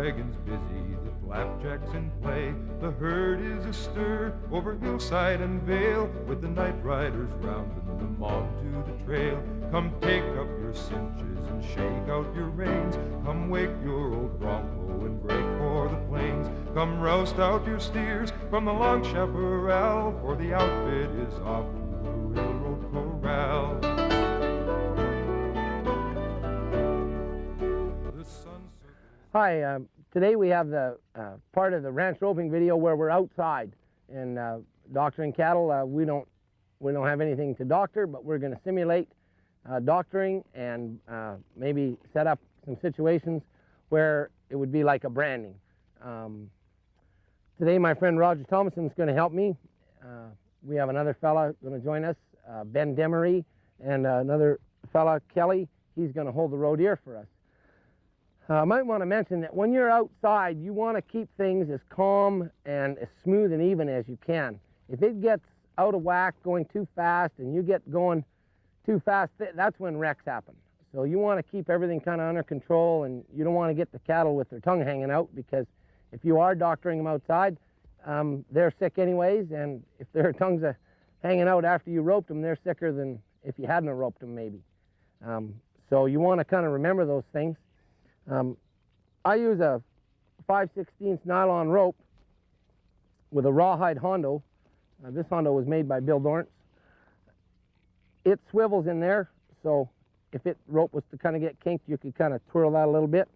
wagon's busy, the flapjack's in play. The herd is astir over hillside and vale, with the night riders rounding them onto the trail. Come take up your cinches and shake out your reins. Come wake your old bronco and break for the plains. Come roust out your steers from the long chaparral, for the outfit is off to the railroad corral. Hi, today we have the part of the ranch roping video where we're outside and doctoring cattle. We don't have anything to doctor, but we're going to simulate doctoring and maybe set up some situations where it would be like a branding. Today my friend Roger Thomason is going to help me. We have another fella going to join us, Ben Demery, and another fella, Kelly. He's going to hold the roe deer for us. I might want to mention that when you're outside, you want to keep things as calm and as smooth and even as you can. If it gets out of whack, going too fast, and you get going too fast, that's when wrecks happen. So you want to keep everything kind of under control, and you don't want to get the cattle with their tongue hanging out, because if you are doctoring them outside, they're sick anyways, and if their tongues are hanging out after you roped them, they're sicker than if you hadn't roped them maybe. So you want to kind of remember those things. I use a 5/16 nylon rope with a rawhide hondo. This hondo was made by Bill Dorrance. It swivels in there, so if rope was to kind of get kinked, you could kind of twirl that a little bit.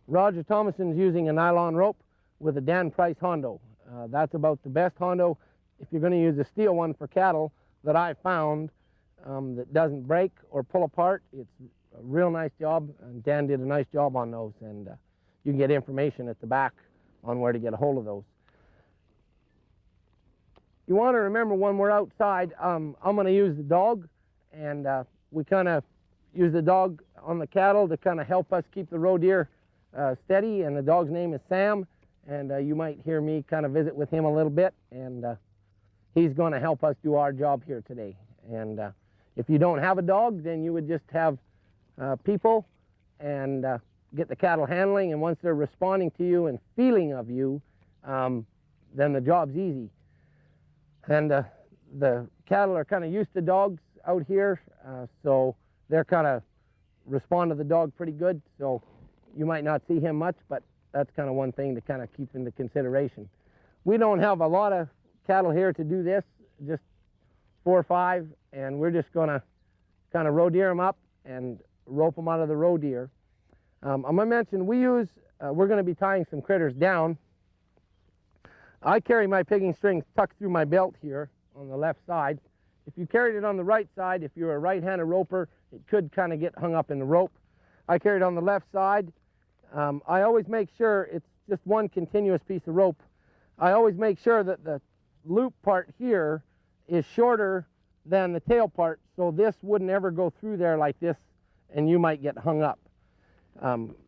Roger Thomason's using a nylon rope with a Dan Price hondo. That's about the best hondo if you're going to use a steel one for cattle that I found that doesn't break or pull apart. It's a real nice job, and Dan did a nice job on those, and you can get information at the back on where to get a hold of those. You want to remember when we're outside, I'm going to use the dog, and we kind of use the dog on the cattle to kind of help us keep the roe deer steady, and the dog's name is Sam, and you might hear me kind of visit with him a little bit, and he's going to help us do our job here today. And if you don't have a dog, then you would just have people and get the cattle handling, and once they're responding to you and feeling of you, then the job's easy. And the cattle are kind of used to dogs out here, so they're kind of respond to the dog pretty good, so you might not see him much, but that's kind of one thing to kind of keep into consideration. We don't have a lot of cattle here to do this, just 4 or 5, and we're just going to kind of roe deer them up and rope them out of the roe deer. I'm going to mention we're going to be tying some critters down. I carry my pigging string tucked through my belt here on the left side. If you carried it on the right side, if you're a right-handed roper, it could kind of get hung up in the rope. I carry it on the left side. I always make sure it's just one continuous piece of rope. I always make sure that the loop part here is shorter than the tail part, so this wouldn't ever go through there like this, and you might get hung up.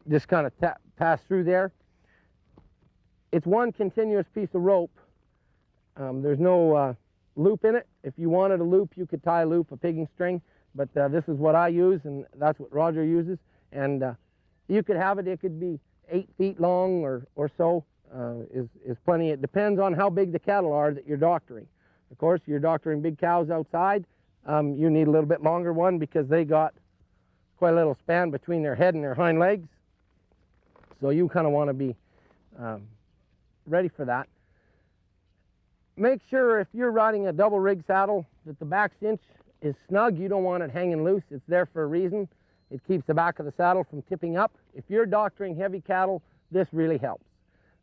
Just kind of pass through there. It's one continuous piece of rope. There's no loop in it. If you wanted a loop, you could tie a loop, a pigging string, but this is what I use, and that's what Roger uses. And you could have it, it could be 8 feet long or so, is plenty. It depends on how big the cattle are that you're doctoring. Of course, you're doctoring big cows outside, you need a little bit longer one because they got quite a little span between their head and their hind legs. So you kind of want to be ready for that. Make sure if you're riding a double rig saddle that the back cinch is snug. You don't want it hanging loose. It's there for a reason. It keeps the back of the saddle from tipping up. If you're doctoring heavy cattle, this really helps.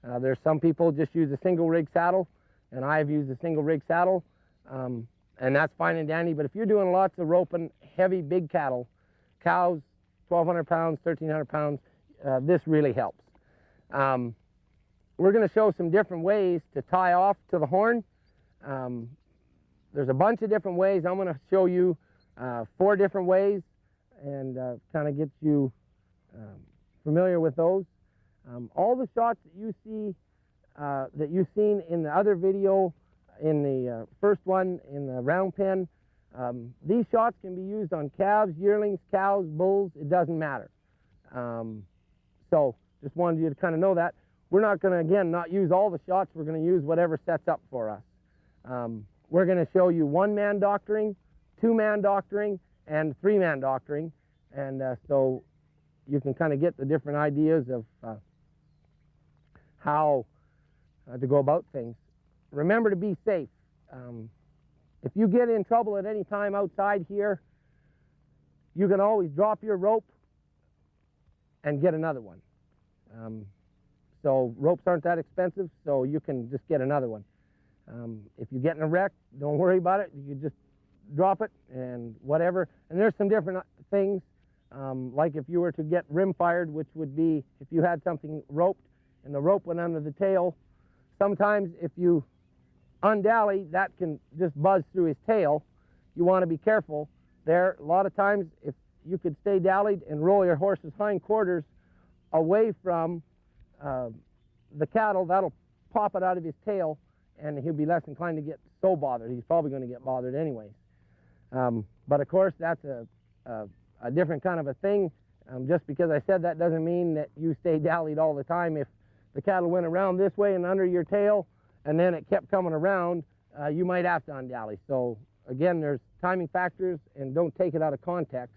There's some people just use a single rig saddle, and I've used a single rig saddle, and that's fine and dandy. But if you're doing lots of roping heavy big cattle, cows, 1,200 pounds, 1,300 pounds, this really helps. We're going to show some different ways to tie off to the horn. There's a bunch of different ways. I'm going to show you 4 different ways and kind of get you familiar with those. All the shots that you see, that you've seen in the other video, in the first one in the round pen, these shots can be used on calves, yearlings, cows, bulls. It doesn't matter. So just wanted you to kind of know that. We're not going to, again, not use all the shots. We're going to use whatever sets up for us. We're going to show you one-man doctoring, two-man doctoring, and three-man doctoring. And so you can kind of get the different ideas of how to go about things. Remember to be safe. If you get in trouble at any time outside here, you can always drop your rope and get another one. So ropes aren't that expensive, so you can just get another one. If you get in a wreck, don't worry about it. You just drop it and whatever. And there's some different things, like if you were to get rim fired, which would be if you had something roped and the rope went under the tail. Sometimes if you undally, that can just buzz through his tail. You want to be careful there. A lot of times, if you could stay dallied and roll your horse's hindquarters away from the cattle, that'll pop it out of his tail, and he'll be less inclined to get so bothered. He's probably going to get bothered anyways. But of course, that's a different kind of a thing. Just because I said that doesn't mean that you stay dallied all the time. If the cattle went around this way and under your tail, and then it kept coming around, you might have to undally. So again, there's timing factors, and don't take it out of context.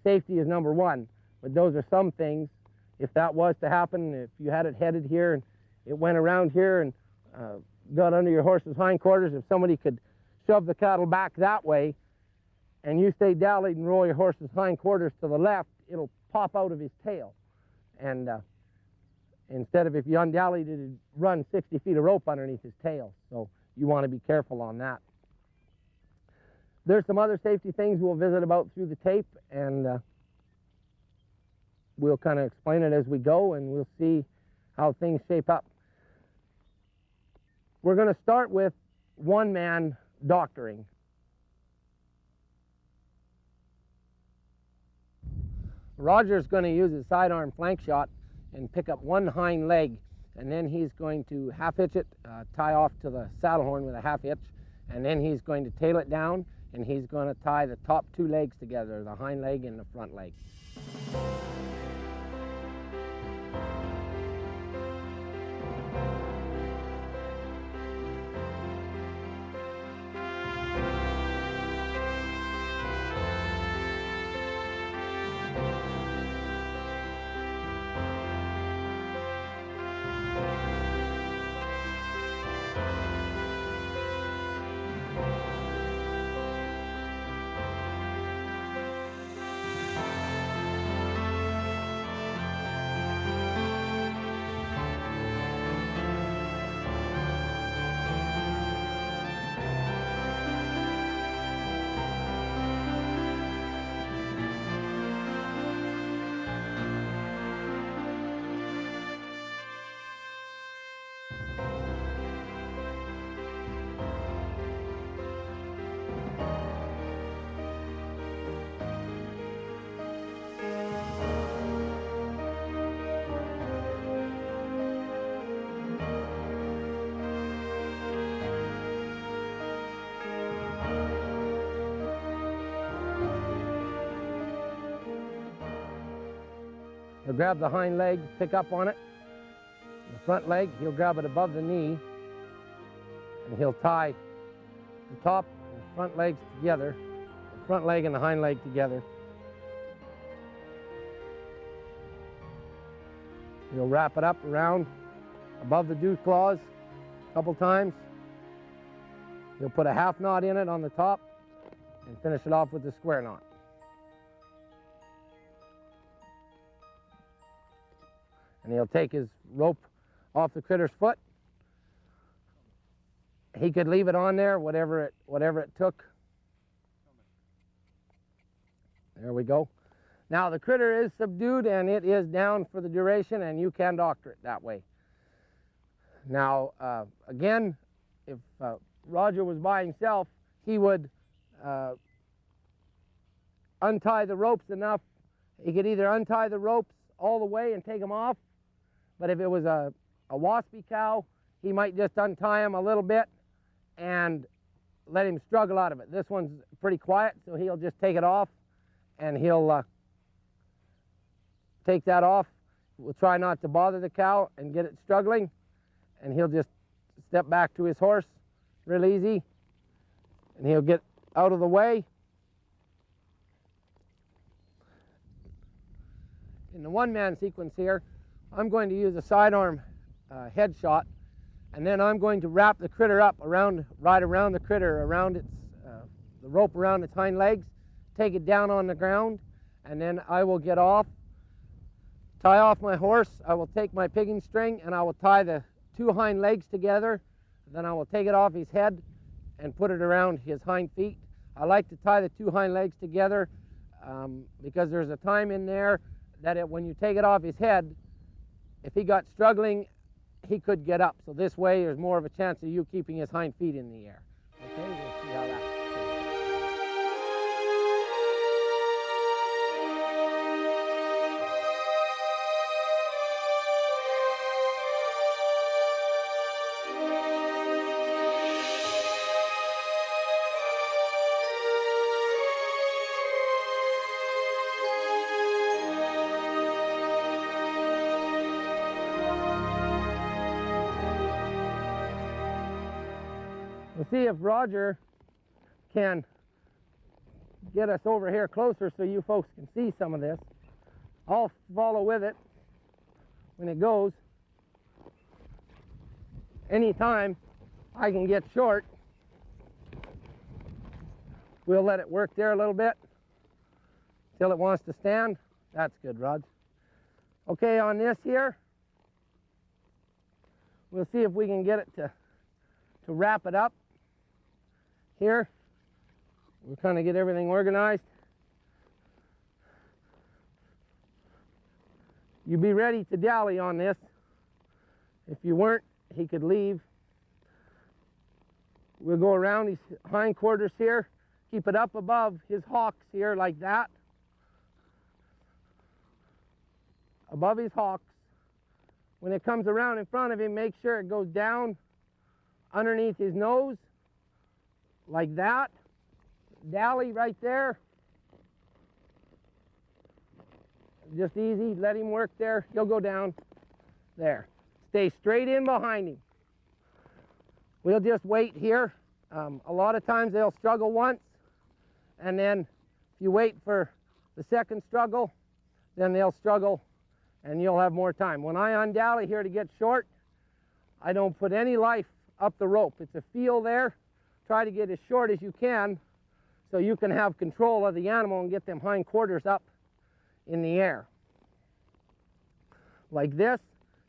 Safety is number one, but those are some things. If that was to happen, if you had it headed here and it went around here and got under your horse's hindquarters, if somebody could shove the cattle back that way and you stay dallied and roll your horse's hindquarters to the left, it'll pop out of his tail. And instead of, if you undallied, it'd run 60 feet of rope underneath his tail. So you want to be careful on that. There's some other safety things we'll visit about through the tape, and we'll kind of explain it as we go, and we'll see how things shape up. We're going to start with one-man doctoring. Roger's going to use his sidearm flank shot and pick up one hind leg, and then he's going to half hitch it, tie off to the saddle horn with a half hitch, and then he's going to tail it down, and he's going to tie the top two legs together, the hind leg and the front leg. He'll grab the hind leg, pick up on it. The front leg, he'll grab it above the knee, and he'll tie the top and front legs together, the front leg and the hind leg together. He'll wrap it up around above the dew claws a couple times. He'll put a half knot in it on the top and finish it off with a square knot. And he'll take his rope off the critter's foot. He could leave it on there, whatever it took. There we go. Now the critter is subdued and it is down for the duration, and you can doctor it that way. Now again, if Roger was by himself, he would untie the ropes enough. He could either untie the ropes all the way and take them off, but if it was a waspy cow, he might just untie him a little bit and let him struggle out of it. This one's pretty quiet, so he'll just take it off, and he'll take that off, we'll try not to bother the cow and get it struggling, and he'll just step back to his horse real easy, and he'll get out of the way. In the one-man sequence here, I'm going to use a sidearm headshot, and then I'm going to wrap the critter up right around the critter, around its the rope around its hind legs, take it down on the ground, and then I will get off, tie off my horse. I will take my pigging string and I will tie the two hind legs together. Then I will take it off his head and put it around his hind feet. I like to tie the two hind legs together because there's a time in there that when you take it off his head, if he got struggling, he could get up. So this way there's more of a chance of you keeping his hind feet in the air. Okay, we'll see how that goes. We'll see if Roger can get us over here closer so you folks can see some of this. I'll follow with it when it goes. Anytime I can get short, we'll let it work there a little bit till it wants to stand. That's good, Rod. Okay, on this here, we'll see if we can get it to wrap it up. Here, we'll kind of get everything organized. You be ready to dally on this. If you weren't, he could leave. We'll go around his hindquarters here, keep it up above his hocks here like that. Above his hocks. When it comes around in front of him, make sure it goes down underneath his nose like that. Dally right there. Just easy, let him work there. He'll go down there. Stay straight in behind him. We'll just wait here. A lot of times they'll struggle once, and then if you wait for the second struggle, then they'll struggle and you'll have more time. When I undally here to get short, I don't put any life up the rope. It's a feel there. Try to get as short as you can so you can have control of the animal and get them hindquarters up in the air. Like this.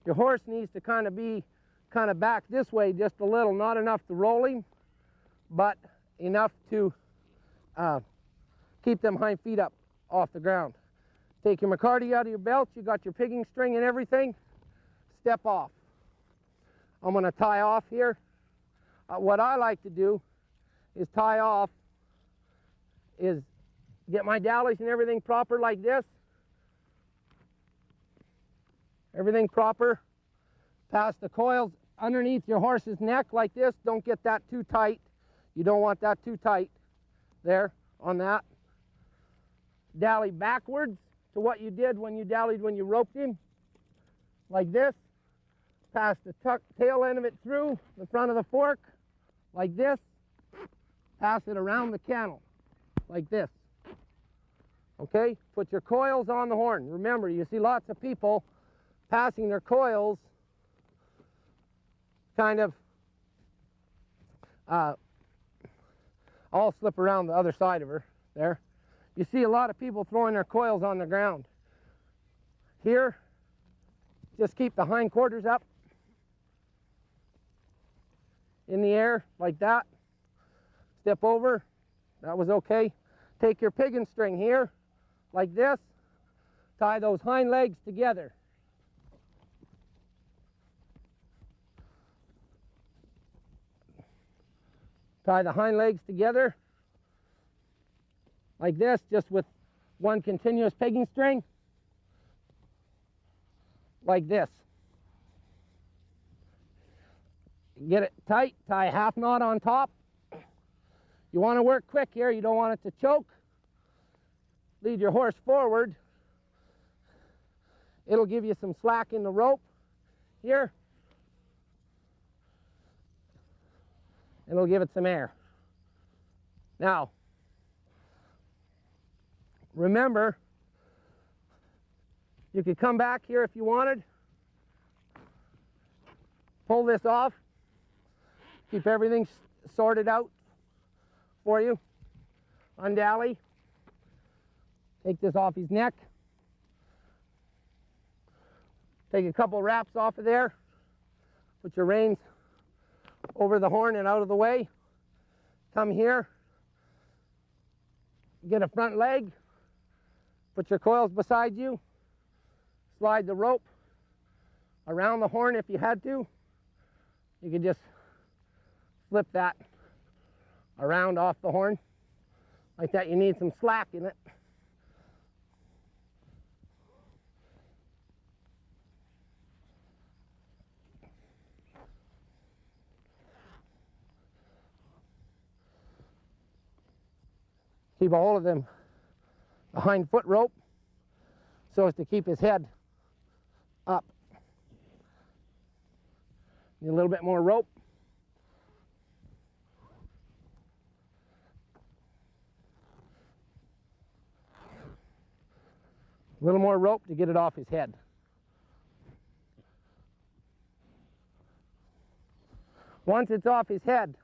Your horse needs to kind of be back this way just a little, not enough to roll him, but enough to keep them hind feet up off the ground. Take your McCarty out of your belt. You got your pigging string and everything. Step off. I'm going to tie off here. What I like to do is tie off, is get my dallies and everything proper like this. Everything proper. Pass the coils underneath your horse's neck like this. Don't get that too tight. You don't want that too tight there on that. Dally backwards to what you did when you dallied when you roped him. Like this. Pass the tail end of it through the front of the fork like this. Pass it around the cantle like this. Okay, put your coils on the horn. Remember, you see lots of people passing their coils kind of I'll slip around the other side of her there. You see a lot of people throwing their coils on the ground. Here, just keep the hindquarters up in the air like that. Step over. That was okay. Take your pigging string here like this. Tie those hind legs together. Tie the hind legs together like this, just with one continuous pigging string. Like this. Get it tight, tie a half knot on top. You want to work quick here, you don't want it to choke. Lead your horse forward. It'll give you some slack in the rope here. It'll give it some air. Now, remember, you could come back here if you wanted, pull this off, keep everything sorted out for you. Undally, take this off his neck, take a couple wraps off of there, put your reins over the horn and out of the way, come here, get a front leg, put your coils beside you, slide the rope around the horn if you had to. You could just flip that around off the horn like that. You need some slack in it. Keep a hold of them, the hind foot rope, so as to keep his head up. Need a little bit more rope. A little more rope to get it off his head. Once it's off his head,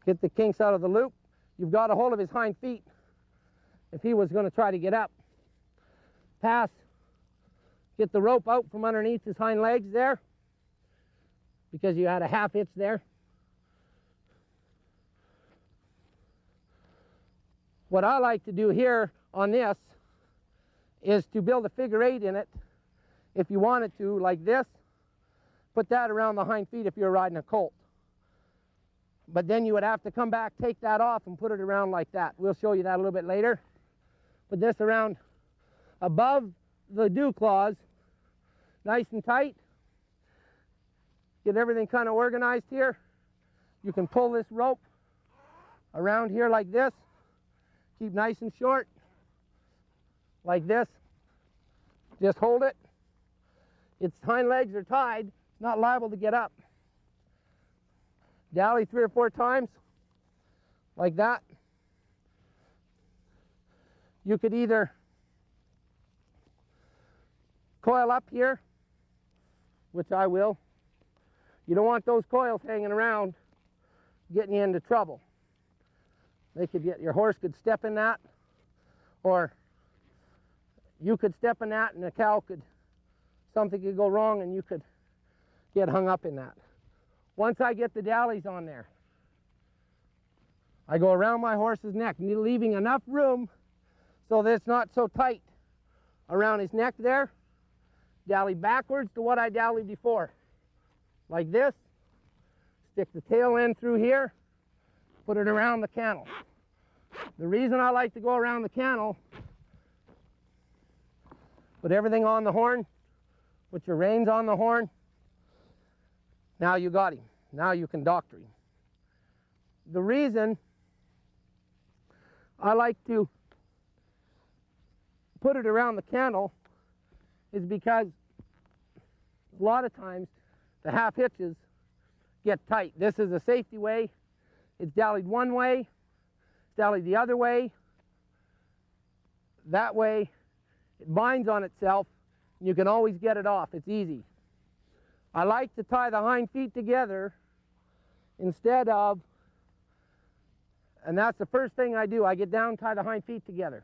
get the kinks out of the loop. You've got a hold of his hind feet if he was going to try to get up. Pass. Get the rope out from underneath his hind legs there, because you had a half hitch there. What I like to do here on this is to build a figure 8 in it, if you wanted to, like this. Put that around the hind feet if you're riding a colt. But then you would have to come back, take that off, and put it around like that. We'll show you that a little bit later. Put this around above the dew claws, nice and tight. Get everything kind of organized here. You can pull this rope around here like this. Keep nice and short, like this. Just hold it. Its hind legs are tied. It's not liable to get up. Dally 3 or 4 times, like that. You could either coil up here, which I will. You don't want those coils hanging around getting you into trouble. They could get, your horse could step in that, or you could step in that and the cow could, something could go wrong and you could get hung up in that. Once I get the dallies on there, I go around my horse's neck, leaving enough room so that it's not so tight around his neck there. Dally backwards to what I dallied before, like this. Stick the tail end through here, put it around the cantle. The reason I like to go around the cantle, put everything on the horn, put your reins on the horn. Now you got him. Now you can doctor him. The reason I like to put it around the cantle is because a lot of times the half hitches get tight. This is a safety way. It's dallied one way, it's dallied the other way. That way it binds on itself and you can always get it off. It's easy. I like to tie the hind feet together instead of, and that's the first thing I do. I get down, tie the hind feet together.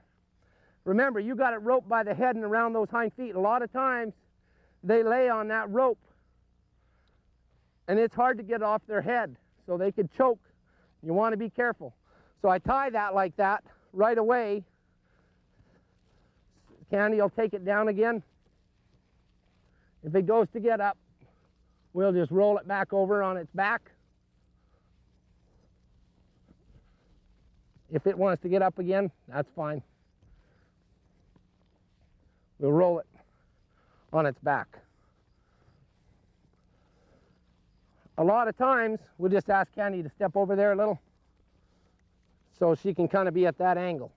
Remember, you got it roped by the head and around those hind feet. A lot of times they lay on that rope and it's hard to get off their head, so they could choke. You want to be careful. So I tie that like that right away. Candy will take it down again. If it goes to get up, we'll just roll it back over on its back. If it wants to get up again, that's fine. We'll roll it on its back. A lot of times, we'll just ask Candy to step over there a little so she can kind of be at that angle.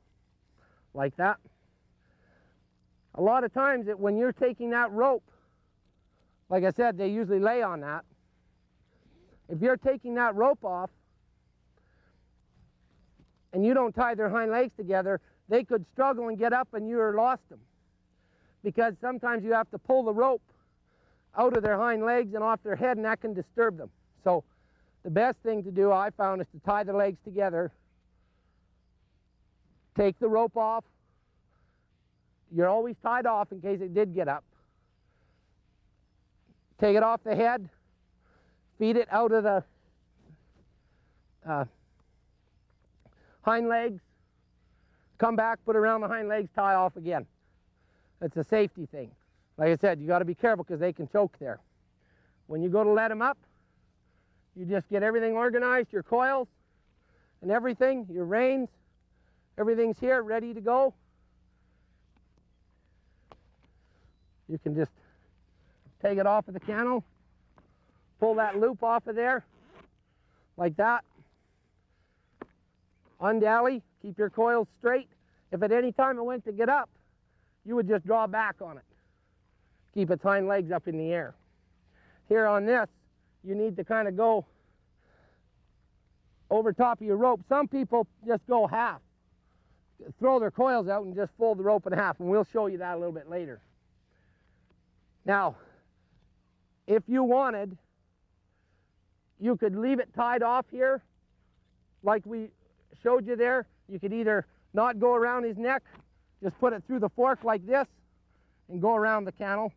like that. A lot of times when you're taking that rope, like I said, they usually lay on that. If you're taking that rope off and you don't tie their hind legs together, they could struggle and get up and you lost them. Because sometimes you have to pull the rope out of their hind legs and off their head, and that can disturb them. So the best thing to do, I found, is to tie the legs together, take the rope off. You're always tied off in case it did get up. Take it off the head, feed it out of the hind legs, come back, put it around the hind legs, tie off again. It's a safety thing. Like I said, you got to be careful because they can choke there. When you go to let them up, you just get everything organized, your coils and everything, your reins, everything's here, ready to go. You can just take it off of the cantle, pull that loop off of there, like that. Undally, keep your coils straight. If at any time it went to get up, you would just draw back on it. Keep its hind legs up in the air. Here on this, you need to kind of go over top of your rope. Some people just go half, throw their coils out and just fold the rope in half, and we'll show you that a little bit later. Now, if you wanted, you could leave it tied off here, like we showed you there. You could either not go around his neck, just put it through the fork like this, and go around the cantle.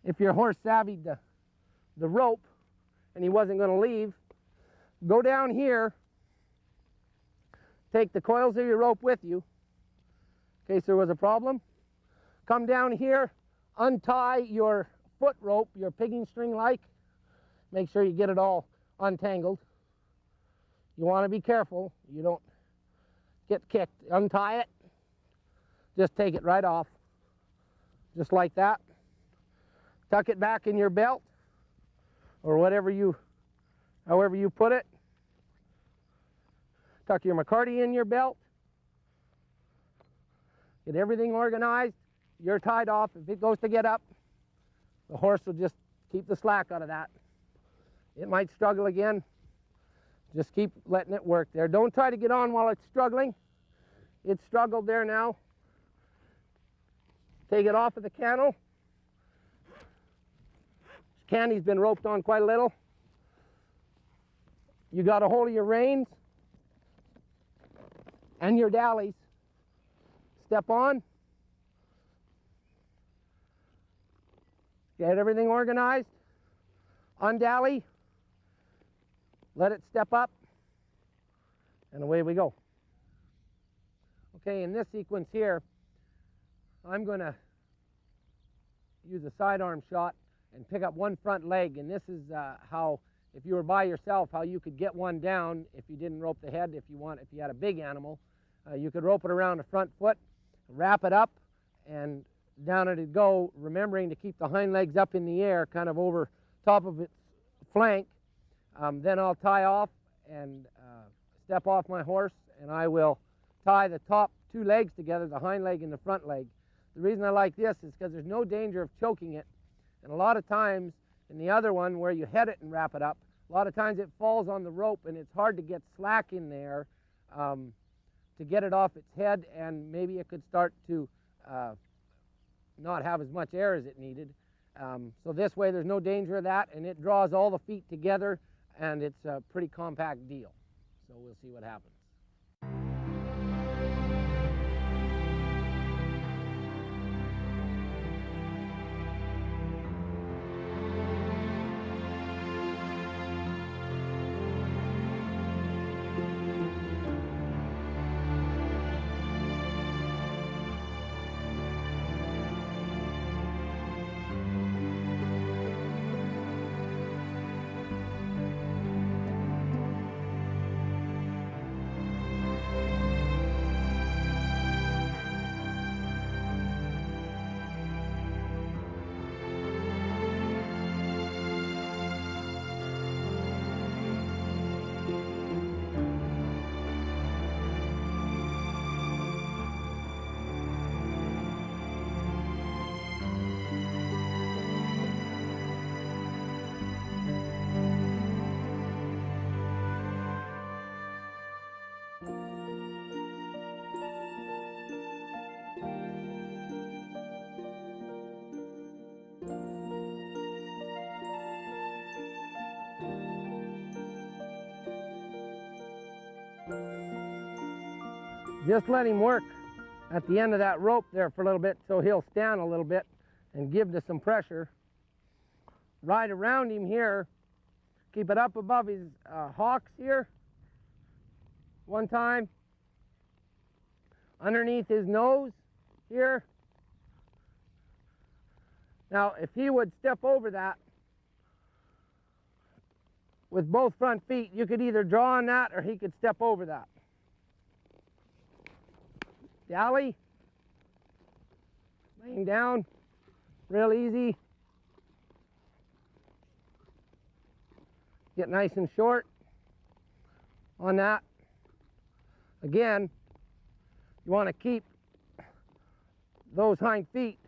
If your horse savvied the rope and he wasn't going to leave, go down here, take the coils of your rope with you in case there was a problem. Come down here, untie your foot rope, your pigging string like. Make sure you get it all untangled. You want to be careful you don't get kicked. Untie it, just take it right off, just like that. Tuck it back in your belt or however you put it. Tuck your McCarty in your belt. Get everything organized. You're tied off. If it goes to get up, the horse will just keep the slack out of that. It might struggle again. Just keep letting it work there. Don't try to get on while it's struggling. It's struggled there now. Take it off of the cantle. Candy's been roped on quite a little. You got a hold of your reins and your dallies. Step on. Get everything organized. Undally. Let it step up. And away we go. Okay, in this sequence here, I'm going to use a sidearm shot and pick up one front leg, and this is how, if you were by yourself, how you could get one down if you didn't rope the head. If you had a big animal, you could rope it around the front foot, wrap it up, and down it'd go, remembering to keep the hind legs up in the air, kind of over top of its flank. Then I'll tie off and step off my horse, and I will tie the top two legs together, the hind leg and the front leg. The reason I like this is because there's no danger of choking it. And a lot of times in the other one where you head it and wrap it up, a lot of times it falls on the rope and it's hard to get slack in there to get it off its head, and maybe it could start to not have as much air as it needed. So this way there's no danger of that, and it draws all the feet together, and it's a pretty compact deal. So we'll see what happens. Just let him work at the end of that rope there for a little bit so he'll stand a little bit and give to some pressure. Right around him here. Keep it up above his hocks here. One time. Underneath his nose here. Now, if he would step over that with both front feet, you could either draw on that or he could step over that. Dally. Laying down. Real easy. Get nice and short on that. Again, you want to keep those hind feet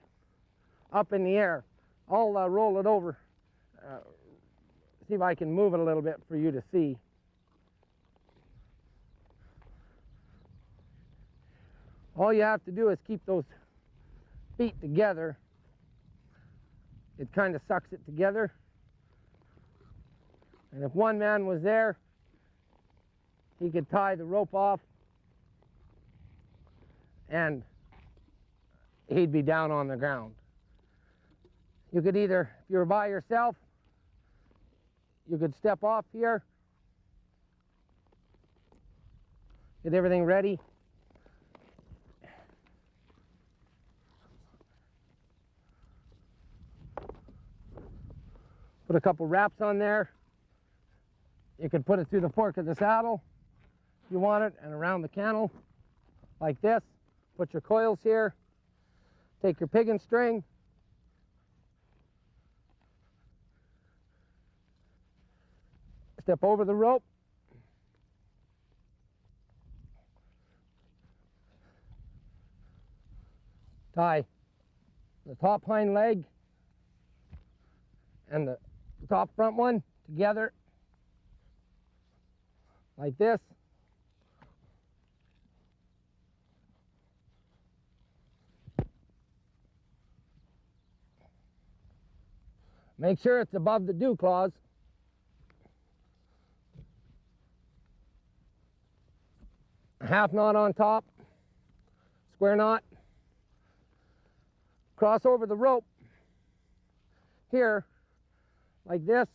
up in the air. I'll roll it over, see if I can move it a little bit for you to see. All you have to do is keep those feet together. It kind of sucks it together. And if one man was there, he could tie the rope off and he'd be down on the ground. You could either, if you were by yourself, you could step off here, get everything ready. Put a couple wraps on there. You could put it through the fork of the saddle if you want it, and around the cantle like this. Put your coils here. Take your piggin string. Step over the rope. Tie the top hind leg and the top front one together like this. Make sure it's above the dew claws. A half knot on top, square knot. Cross over the rope here like this.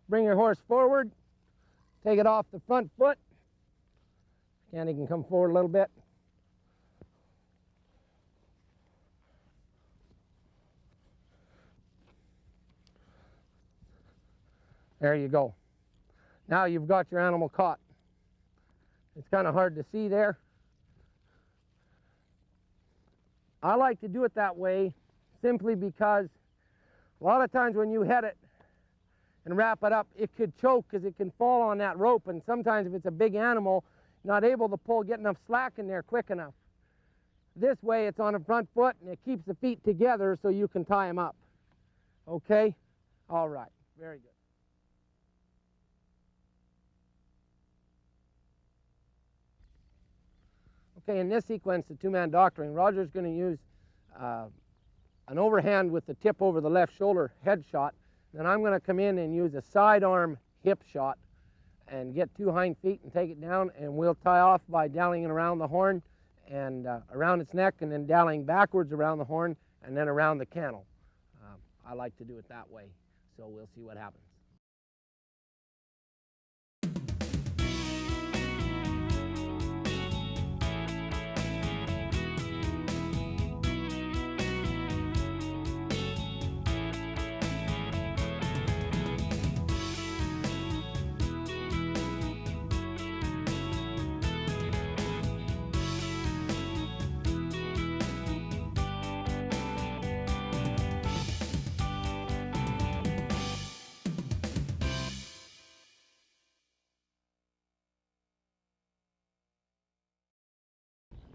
Bring your horse forward. Take it off the front foot. And he can come forward a little bit. There you go. Now you've got your animal caught. It's kind of hard to see there. I like to do it that way simply because a lot of times when you head it and wrap it up, it could choke because it can fall on that rope, and sometimes if it's a big animal, not able to pull, get enough slack in there quick enough. This way it's on the front foot and it keeps the feet together so you can tie them up. Okay? All right. Very good. Okay, in this sequence, the two-man doctoring, Roger's going to use an overhand with the tip over the left shoulder head shot. Then I'm going to come in and use a sidearm hip shot and get two hind feet and take it down, and we'll tie off by dallying around the horn and around its neck, and then dallying backwards around the horn and then around the cantle. I like to do it that way, so we'll see what happens.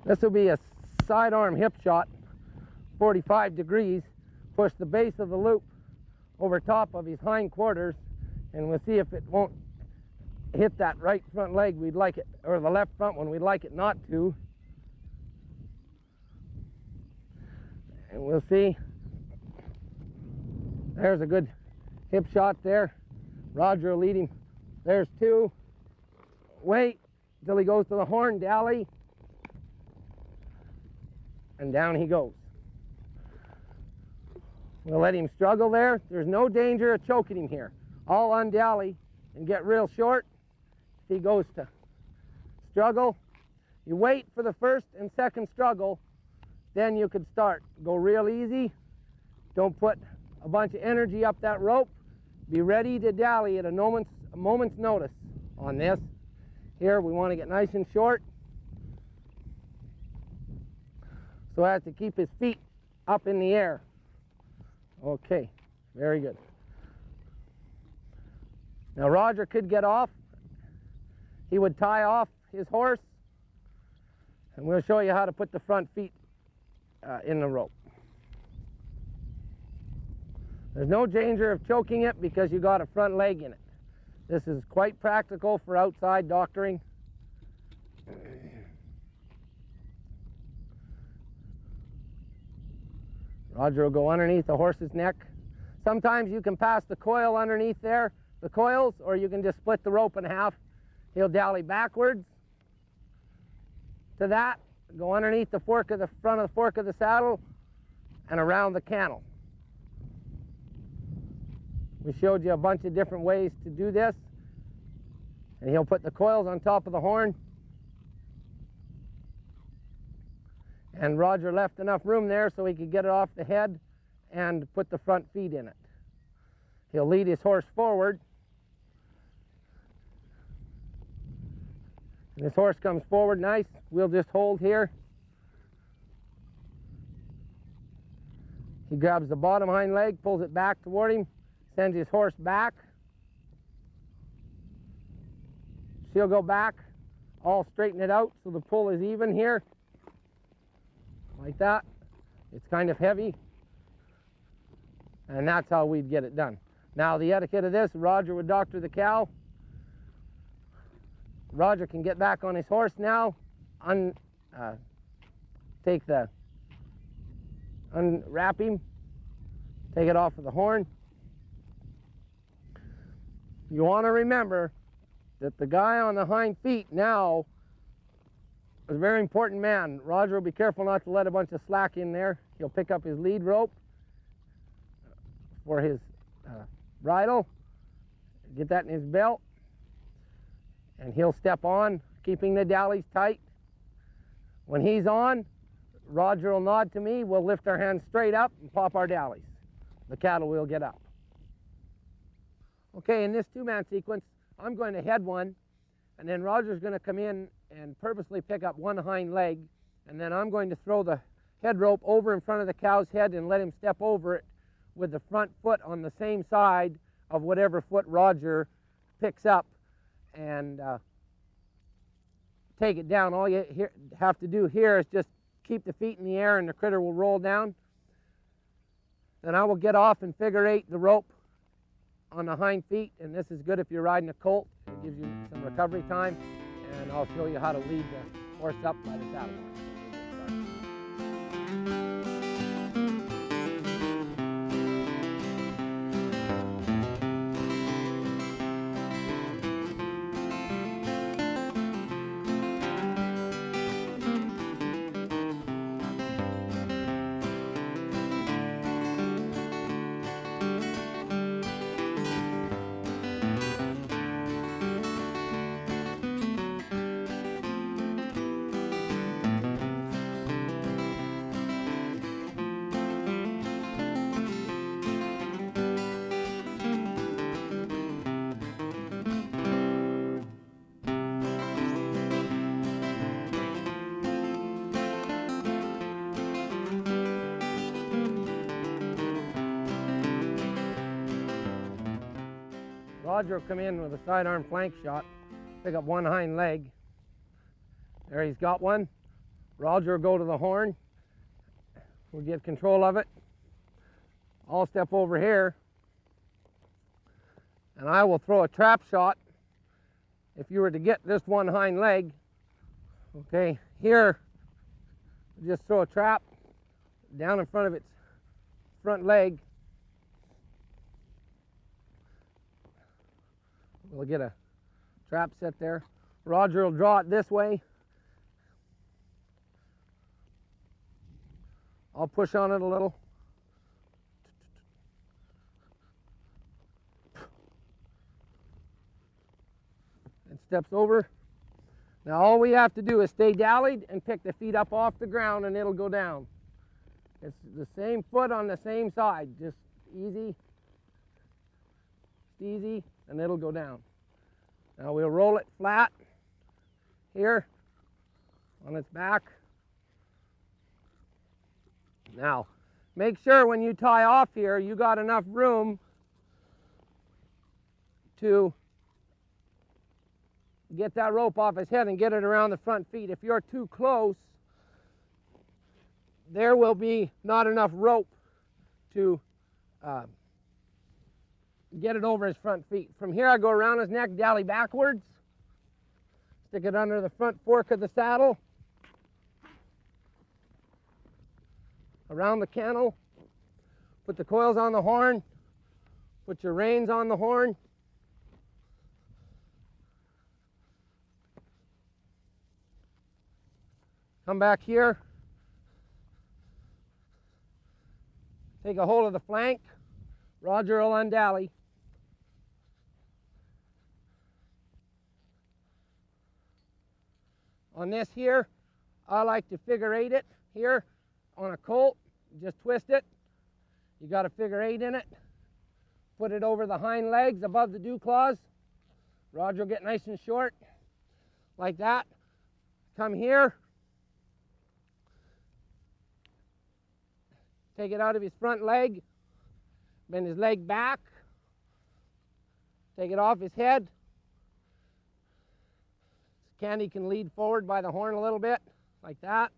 This will be a sidearm hip shot, 45 degrees. Push the base of the loop over top of his hind quarters, and we'll see if it won't hit that right front leg we'd like it, or the left front one we'd like it not to. And we'll see. There's a good hip shot there. Roger will lead him. There's two. Wait. until he goes to the horn, dally, and down he goes. We'll let him struggle there. There's no danger of choking him here. I'll undally and get real short. If he goes to struggle, you wait for the first and second struggle, then you could start. Go real easy. Don't put a bunch of energy up that rope. Be ready to dally at a moment's notice on this. Here we want to get nice and short so as to keep his feet up in the air. Okay, very good. Now Roger could get off. He would tie off his horse, and we'll show you how to put the front feet in the rope. There's no danger of choking it because you got a front leg in it. This is quite practical for outside doctoring. Roger will go underneath the horse's neck. Sometimes you can pass the coil underneath there, the coils, or you can just split the rope in half. He'll dally backwards to that, go underneath the fork of the front of the fork of the saddle, and around the cantle. We showed you a bunch of different ways to do this. And he'll put the coils on top of the horn. And Roger left enough room there so he could get it off the head and put the front feet in it. He'll lead his horse forward. And his horse comes forward nice. We'll just hold here. He grabs the bottom hind leg, pulls it back toward him, sends his horse back. She'll go back. I'll straighten it out so the pull is even here. Like that. It's kind of heavy. And that's how we'd get it done. Now the etiquette of this, Roger would doctor the cow. Roger can get back on his horse now. Unwrap him. Take it off of the horn. You want to remember that the guy on the hind feet now is a very important man. Roger will be careful not to let a bunch of slack in there. He'll pick up his lead rope for his bridle, get that in his belt, and he'll step on, keeping the dallies tight. When he's on, Roger will nod to me. We'll lift our hands straight up and pop our dallies. The cattle will get up. Okay, in this two-man sequence, I'm going to head one, and then Roger's going to come in and purposely pick up one hind leg, and then I'm going to throw the head rope over in front of the cow's head and let him step over it with the front foot on the same side of whatever foot Roger picks up, and take it down. All you have to do here is just keep the feet in the air and the critter will roll down. Then I will get off and figure eight the rope on the hind feet, and this is good if you're riding a colt. It gives you some recovery time, and I'll show you how to lead the horse up by the saddle bar. Roger will come in with a sidearm flank shot, pick up one hind leg. There, he's got one. Roger will go to the horn. We'll get control of it. I'll step over here, and I will throw a trap shot. If you were to get this one hind leg, okay, here, just throw a trap down in front of its front leg. We'll get a trap set there. Roger will draw it this way. I'll push on it a little. And steps over. Now all we have to do is stay dallied and pick the feet up off the ground and it'll go down. It's the same foot on the same side, just easy, easy, and it'll go down. Now we'll roll it flat here on its back. Now, make sure when you tie off here, you got enough room to get that rope off his head and get it around the front feet. If you're too close, there will be not enough rope to get it over his front feet. From here, I go around his neck, dally backwards, stick it under the front fork of the saddle, around the cantle, put the coils on the horn, put your reins on the horn, come back here, take a hold of the flank, Roger will undally. On this here, I like to figure eight it here on a colt, just twist it. You got a figure eight in it. Put it over the hind legs above the dew claws. Roger will get nice and short, like that. Come here. Take it out of his front leg. Bend his leg back. Take it off his head. Candy can lead forward by the horn a little bit, like that.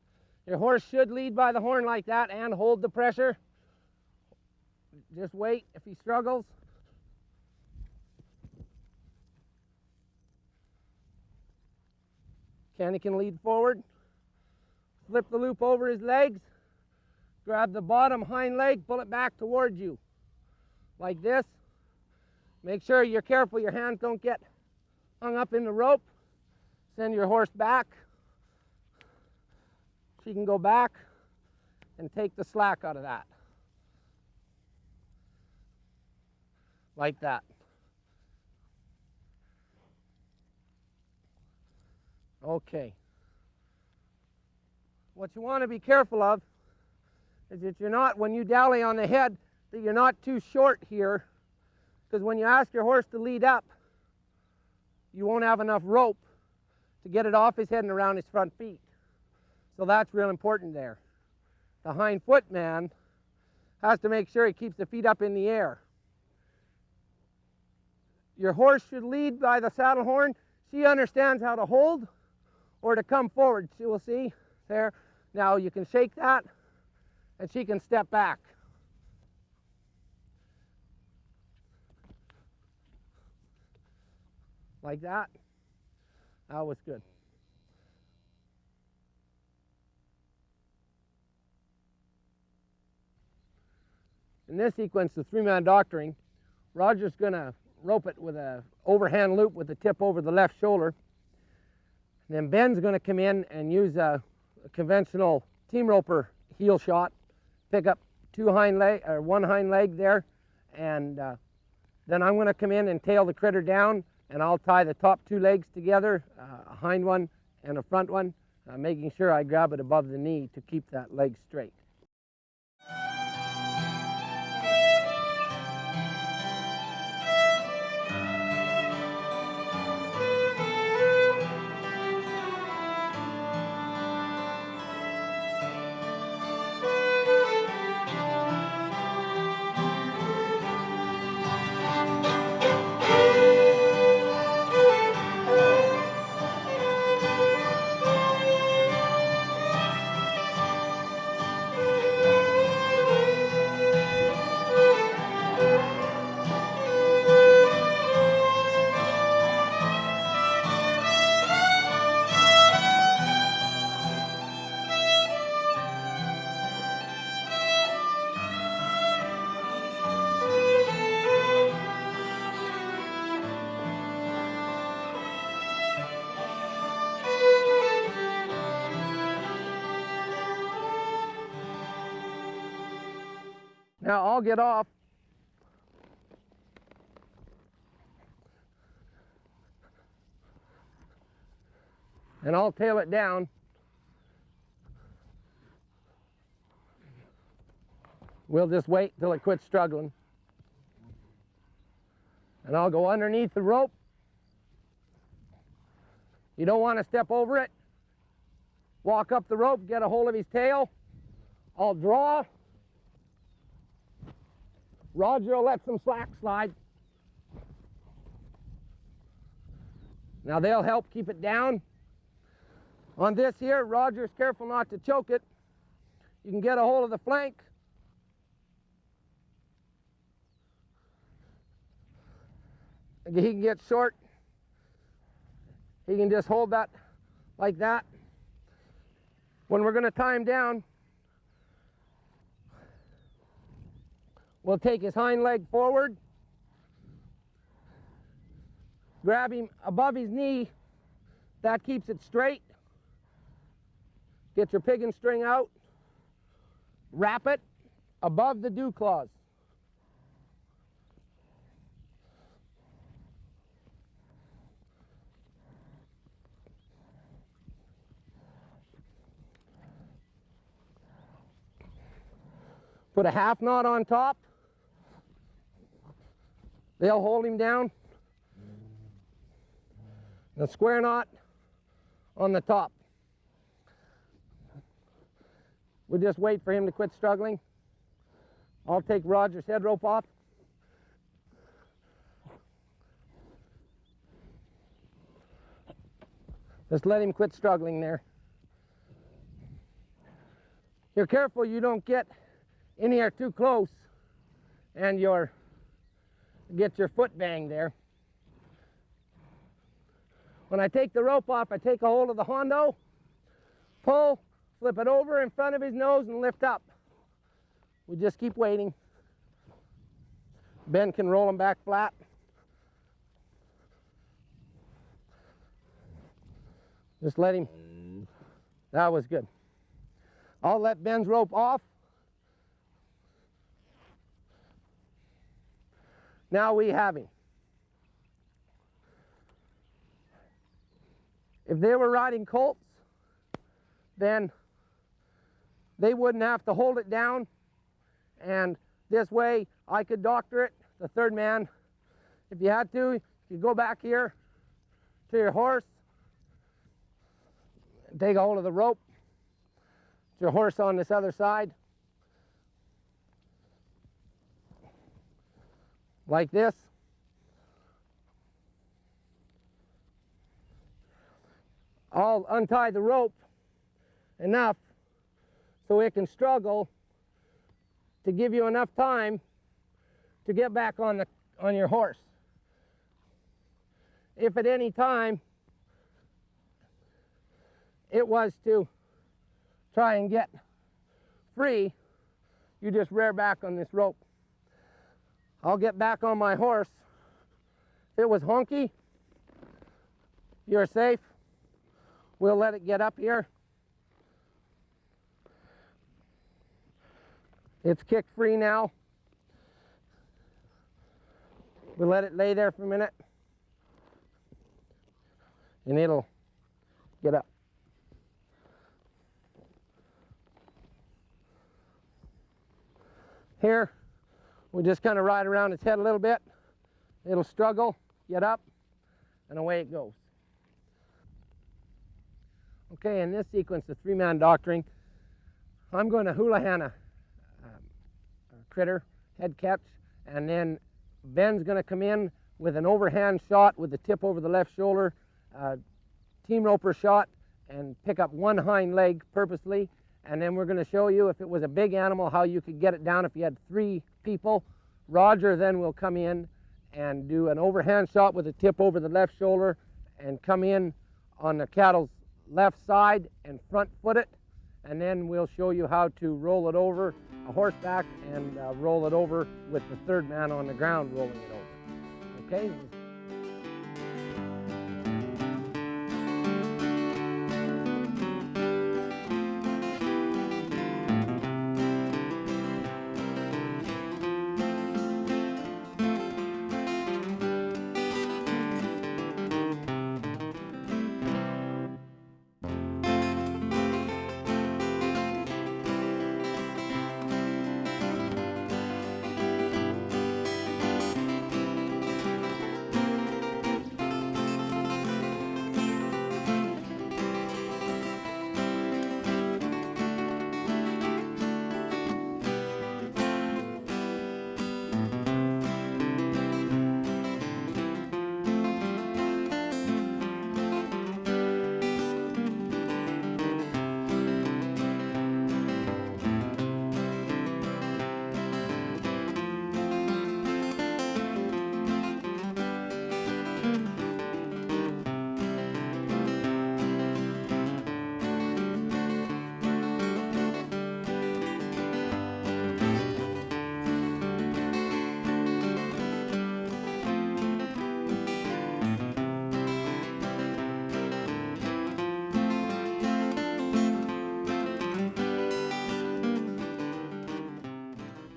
Your horse should lead by the horn like that and hold the pressure. Just wait if he struggles. Candy can lead forward. Flip the loop over his legs. Grab the bottom hind leg, pull it back towards you, like this. Make sure you're careful your hands don't get hung up in the rope. Send your horse back. She can go back and take the slack out of that. Like that. Okay. What you want to be careful of is that you're not, when you dally on the head, that you're not too short here, because when you ask your horse to lead up, you won't have enough rope to get it off his head and around his front feet. So that's real important there. The hind foot man has to make sure he keeps the feet up in the air. Your horse should lead by the saddle horn. She understands how to hold or to come forward. She will see there. Now you can shake that and she can step back. Like that. That was good. In this sequence, the three-man doctoring, Roger's going to rope it with a overhand loop with the tip over the left shoulder. And then Ben's going to come in and use a conventional team roper heel shot, pick up one hind leg there, and then I'm going to come in and tail the critter down, and I'll tie the top two legs together, a hind one and a front one, making sure I grab it above the knee to keep that leg straight. Now I'll get off. And I'll tail it down. We'll just wait till it quits struggling. And I'll go underneath the rope. You don't want to step over it. Walk up the rope, get a hold of his tail. I'll draw. Roger will let some slack slide. Now they'll help keep it down. On this here, Roger's careful not to choke it. You can get a hold of the flank. He can get short. He can just hold that like that. When we're going to tie him down, we'll take his hind leg forward, grab him above his knee. That keeps it straight. Get your piggin string out, wrap it above the dew claws. Put a half knot on top. They'll hold him down. A square knot on the top. We just wait for him to quit struggling. I'll take Roger's head rope off. Just let him quit struggling there. You're careful you don't get in here too close and get your foot banged there. When I take the rope off, I take a hold of the hondo, pull, flip it over in front of his nose and lift up. We just keep waiting. Ben can roll him back flat. Just let him. That was good. I'll let Ben's rope off. Now we have him. If they were riding colts, then they wouldn't have to hold it down, and this way I could doctor it. The third man, if you had to, you go back here to your horse, and take a hold of the rope. Your horse on this other side, like this. I'll untie the rope enough so it can struggle to give you enough time to get back on your horse. If at any time it was to try and get free, you just rear back on this rope. I'll get back on my horse. If it was honky, you're safe. We'll let it get up here. It's kick free now. We'll let it lay there for a minute, and it'll get up. Here, we just kind of ride around its head a little bit. It'll struggle, get up, and away it goes. Okay, in this sequence, the three-man doctoring, I'm going to hula-han a critter, head catch, and then Ben's going to come in with an overhand shot with the tip over the left shoulder, team roper shot, and pick up one hind leg purposely. And then we're going to show you, if it was a big animal, how you could get it down if you had 3 people. Roger then will come in and do an overhand shot with a tip over the left shoulder and come in on the cattle's left side and front foot it. And then we'll show you how to roll it over a horseback and roll it over with the third man on the ground rolling it over. Okay?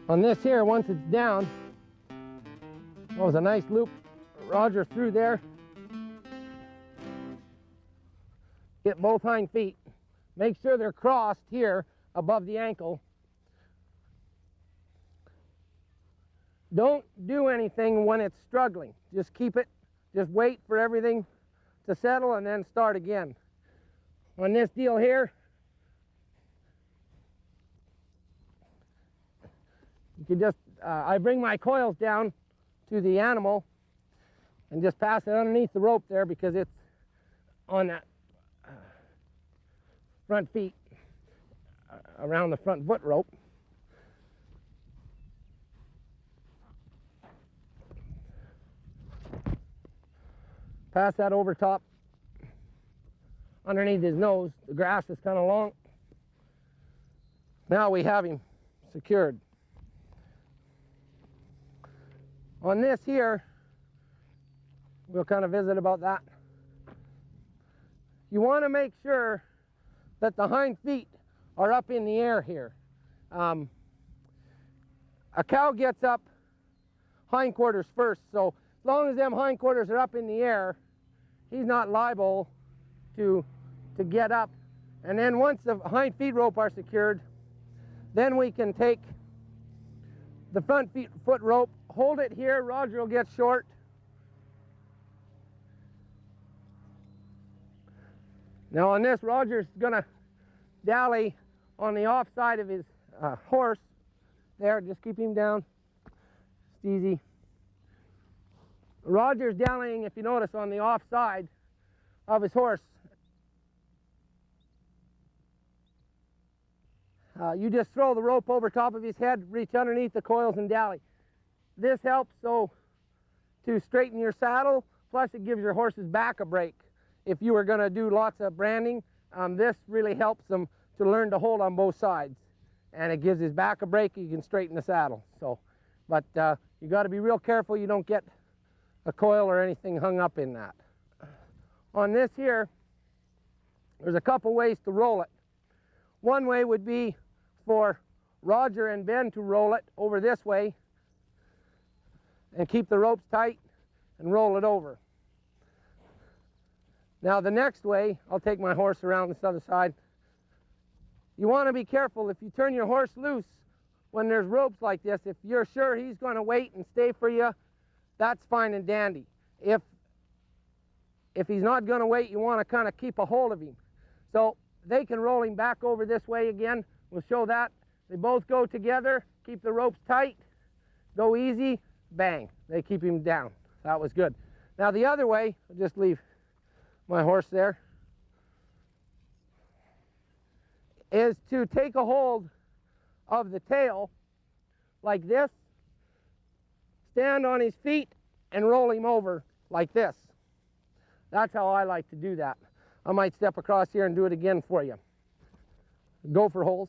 On this here, once it's down, that was a nice loop. Roger through there. Get both hind feet. Make sure they're crossed here above the ankle. Don't do anything when it's struggling. Just keep it, just wait for everything to settle and then start again. On this deal here, you can just, I bring my coils down to the animal and just pass it underneath the rope there because it's on that front feet, around the front foot rope. Pass that over top underneath his nose. The grass is kind of long. Now we have him secured. On this here, we'll kind of visit about that. You want to make sure that the hind feet are up in the air here. A cow gets up hindquarters first, so as long as them hindquarters are up in the air, he's not liable to get up. And then once the hind feet rope are secured, then we can take the front foot rope, hold it here, Roger will get short. Now on this, Roger's gonna dally on the off side of his horse. There, just keep him down. It's easy. Roger's dallying, if you notice, on the off side of his horse. You just throw the rope over top of his head, reach underneath the coils and dally. This helps so to straighten your saddle, plus it gives your horse's back a break. If you were going to do lots of branding, this really helps them to learn to hold on both sides. And it gives his back a break, you can straighten the saddle. So, but you got to be real careful you don't get a coil or anything hung up in that. On this here, there's a couple ways to roll it. One way would be for Roger and Ben to roll it over this way and keep the ropes tight and roll it over. Now the next way, I'll take my horse around this other side. You want to be careful if you turn your horse loose when there's ropes like this. If you're sure he's going to wait and stay for you, that's fine and dandy. If he's not going to wait, you want to kind of keep a hold of him. So they can roll him back over this way again. We'll show that. They both go together, keep the ropes tight, go easy, bang. They keep him down. That was good. Now the other way, I'll just leave my horse there, is to take a hold of the tail like this, stand on his feet and roll him over like this. That's how I like to do that. I might step across here and do it again for you. Gopher holes.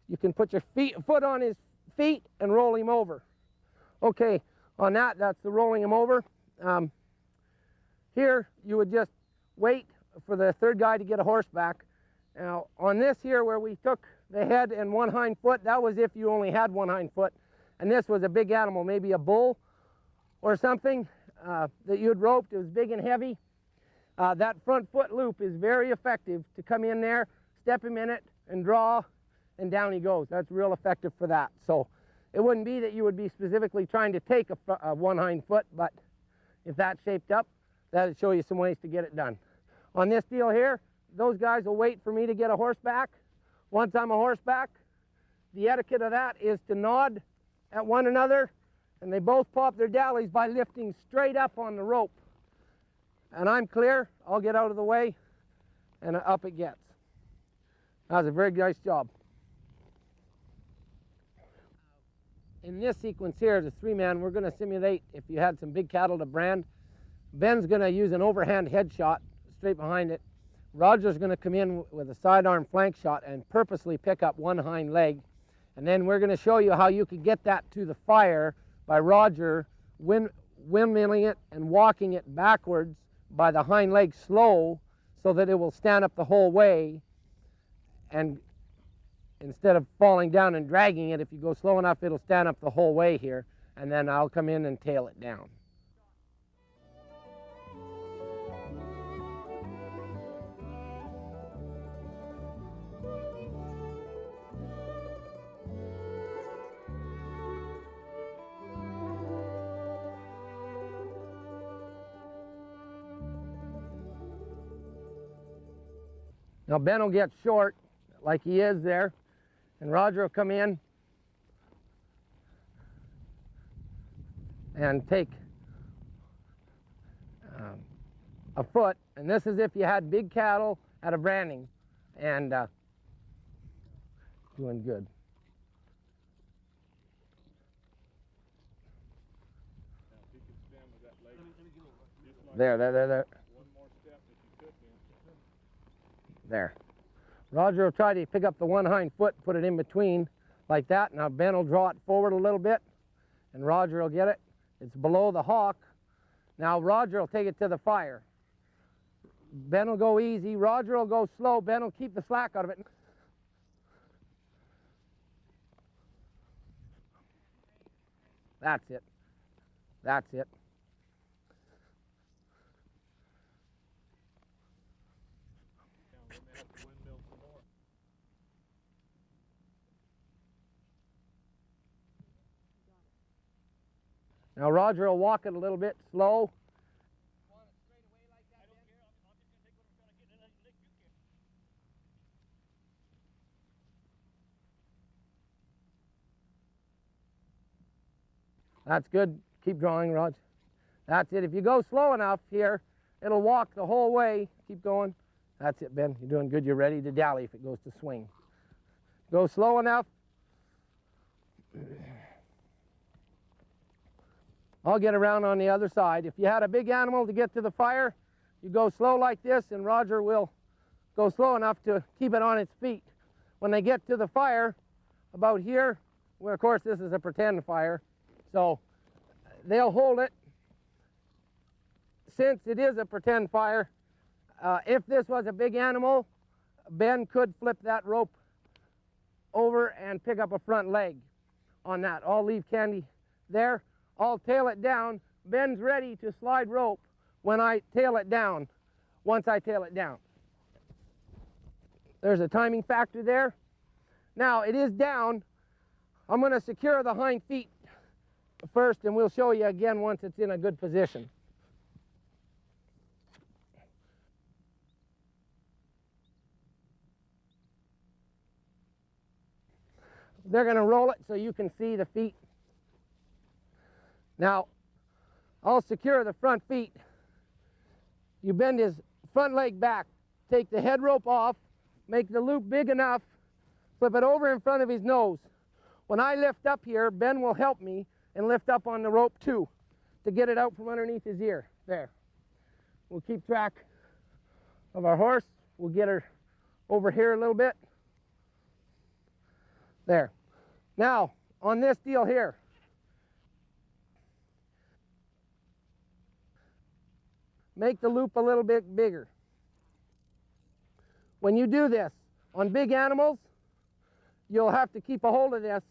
You can put your foot on his feet and roll him over. Okay, on that, that's the rolling him over. Here, you would just wait for the third guy to get a horse back. Now, on this here where we took the head and one hind foot, that was if you only had one hind foot. And this was a big animal, maybe a bull or something that you'd roped. It was big and heavy. That front foot loop is very effective to come in there, step him in it, and draw, and down he goes. That's real effective for that. So it wouldn't be that you would be specifically trying to take a one hind foot, but if that's shaped up, that would show you some ways to get it done. On this deal here, those guys will wait for me to get a horseback. Once I'm a horseback, the etiquette of that is to nod at one another, and they both pop their dallies by lifting straight up on the rope. And I'm clear, I'll get out of the way, and up it gets. That was a very nice job. In this sequence here, the three-man, we're going to simulate if you had some big cattle to brand. Ben's going to use an overhand head shot straight behind it. Roger's going to come in with a sidearm flank shot and purposely pick up one hind leg. And then we're going to show you how you can get that to the fire by Roger windmilling it and walking it backwards by the hind leg slow so that it will stand up the whole way and instead of falling down and dragging it, if you go slow enough, it'll stand up the whole way here, and then I'll come in and tail it down. Now Ben will get short like he is there, and Roger will come in and take a foot, and this is if you had big cattle at a branding, and doing good. There. There. Roger will try to pick up the one hind foot, put it in between like that. Now Ben will draw it forward a little bit, and Roger will get it. It's below the hock. Now Roger will take it to the fire. Ben will go easy. Roger will go slow. Ben will keep the slack out of it. That's it. That's it. Now Roger will walk it a little bit slow. That's good. Keep drawing, Roger. That's it. If you go slow enough here, it'll walk the whole way. Keep going. That's it, Ben. You're doing good. You're ready to dally if it goes to swing. Go slow enough. I'll get around on the other side. If you had a big animal to get to the fire, you go slow like this, and Roger will go slow enough to keep it on its feet. When they get to the fire, about here, well, of course, this is a pretend fire, so they'll hold it. Since it is a pretend fire, if this was a big animal, Ben could flip that rope over and pick up a front leg on that. I'll leave Candy there. I'll tail it down. Ben's ready to slide rope when I tail it down, once I tail it down. There's a timing factor there. Now it is down. I'm going to secure the hind feet first, and we'll show you again once it's in a good position. They're going to roll it so you can see the feet. Now, I'll secure the front feet. You bend his front leg back, take the head rope off, make the loop big enough, flip it over in front of his nose. When I lift up here, Ben will help me and lift up on the rope too to get it out from underneath his ear. There. We'll keep track of our horse. We'll get her over here a little bit. There. Now, on this deal here, make the loop a little bit bigger. When you do this on big animals, you'll have to keep a hold of this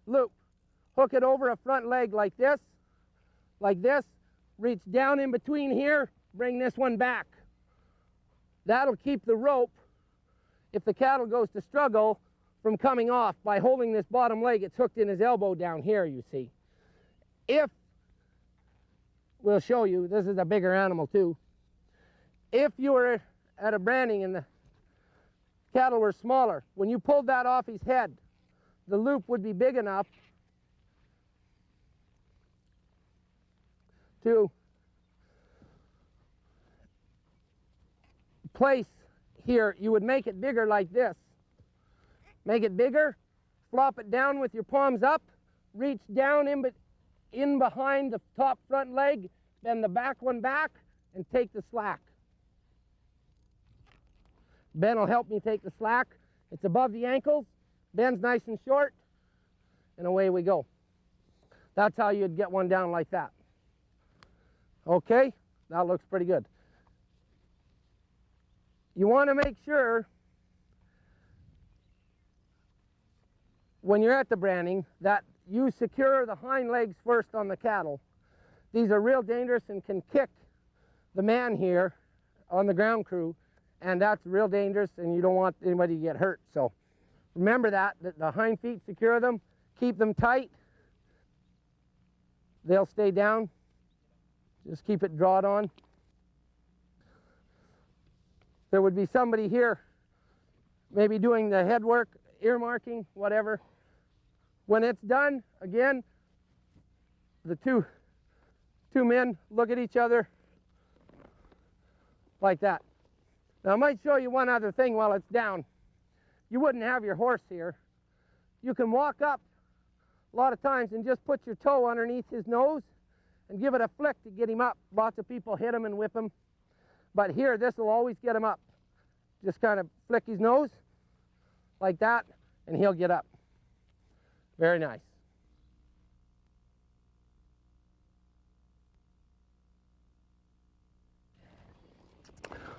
loop. Hook it over a front leg like this, reach down in between here, bring this one back. That'll keep the rope, if the cattle goes to struggle, from coming off. By holding this bottom leg, it's hooked in his elbow down here, you see. If, we'll show you, this is a bigger animal too. If you were at a branding and the cattle were smaller, when you pulled that off his head, the loop would be big enough to place here. You would make it bigger like this. Make it bigger, flop it down with your palms up, reach down in behind the top front leg, bend the back one back, and take the slack. Ben will help me take the slack. It's above the ankles, Ben's nice and short, and away we go. That's how you'd get one down like that. Okay, that looks pretty good. You want to make sure when you're at the branding, that you secure the hind legs first on the cattle. These are real dangerous and can kick the man here on the ground crew, and that's real dangerous, and you don't want anybody to get hurt. So remember that the hind feet, secure them, keep them tight. They'll stay down. Just keep it drawn on. There would be somebody here maybe doing the head work, ear marking, whatever. When it's done, again, the two men look at each other like that. Now I might show you one other thing while it's down. You wouldn't have your horse here. You can walk up a lot of times and just put your toe underneath his nose and give it a flick to get him up. Lots of people hit him and whip him. But here, this will always get him up. Just kind of flick his nose like that, and he'll get up. Very nice.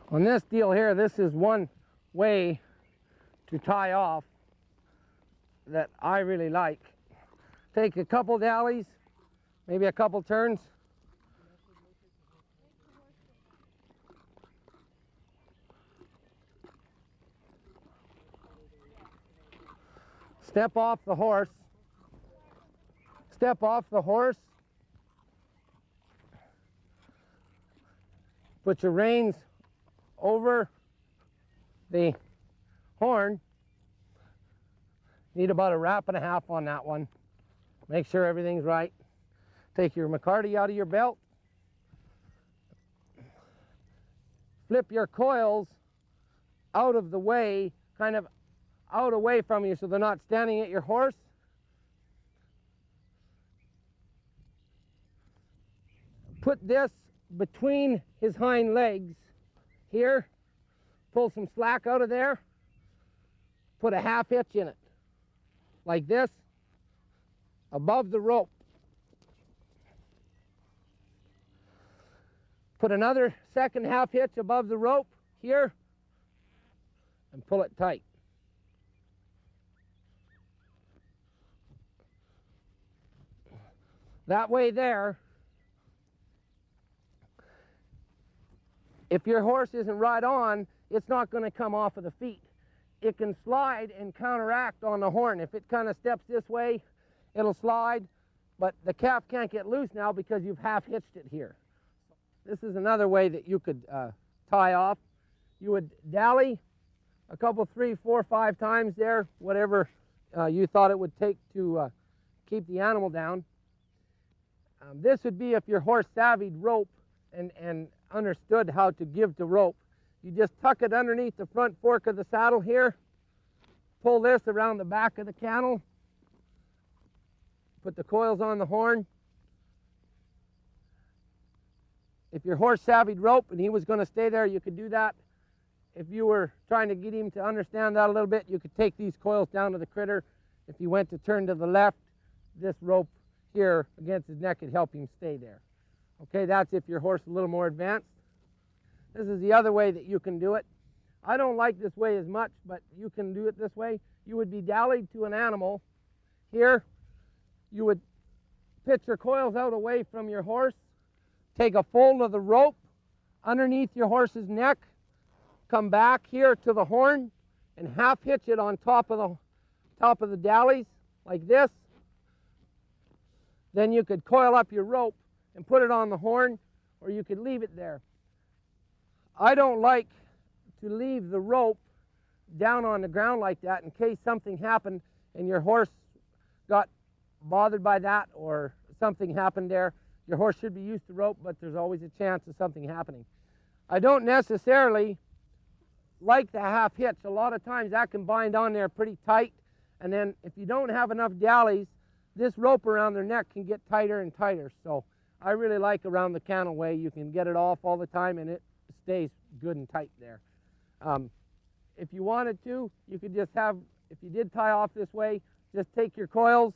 On this deal here, this is one way to tie off that I really like. Take a couple dallies, maybe a couple turns. Step off the horse. Step off the horse. Put your reins over the horn. Need about a wrap and a half on that one. Make sure everything's right. Take your McCarty out of your belt. Flip your coils out of the way, kind of out away from you so they're not standing at your horse. Put this between his hind legs here. Pull some slack out of there. Put a half hitch in it, like this, above the rope. Put another second half hitch above the rope here and pull it tight. That way there, if your horse isn't right on, it's not going to come off of the feet. It can slide and counteract on the horn. If it kind of steps this way, it'll slide, but the calf can't get loose now because you've half hitched it here. This is another way that you could tie off. You would dally a couple, 3, 4, 5 times there, whatever you thought it would take to keep the animal down. This would be if your horse savvied rope and understood how to give to rope. You just tuck it underneath the front fork of the saddle here, pull this around the back of the cantle, put the coils on the horn. If your horse savvied rope and he was going to stay there, you could do that. If you were trying to get him to understand that a little bit, you could take these coils down to the critter. If he went to turn to the left, this rope here against his neck could help him stay there. Okay, that's if your horse is a little more advanced. This is the other way that you can do it. I don't like this way as much, but you can do it this way. You would be dallied to an animal. Here, you would pitch your coils out away from your horse, take a fold of the rope underneath your horse's neck, come back here to the horn, and half hitch it on top of the dallies like this. Then you could coil up your rope and put it on the horn, or you could leave it there. I don't like to leave the rope down on the ground like that in case something happened and your horse got bothered by that or something happened there. Your horse should be used to rope, but there's always a chance of something happening. I don't necessarily like the half hitch. A lot of times that can bind on there pretty tight, and then if you don't have enough dallies, this rope around their neck can get tighter and tighter. So I really like around the cantle way. You can get it off all the time and it stays good and tight there. If you wanted to, you could just have, if you did tie off this way, just take your coils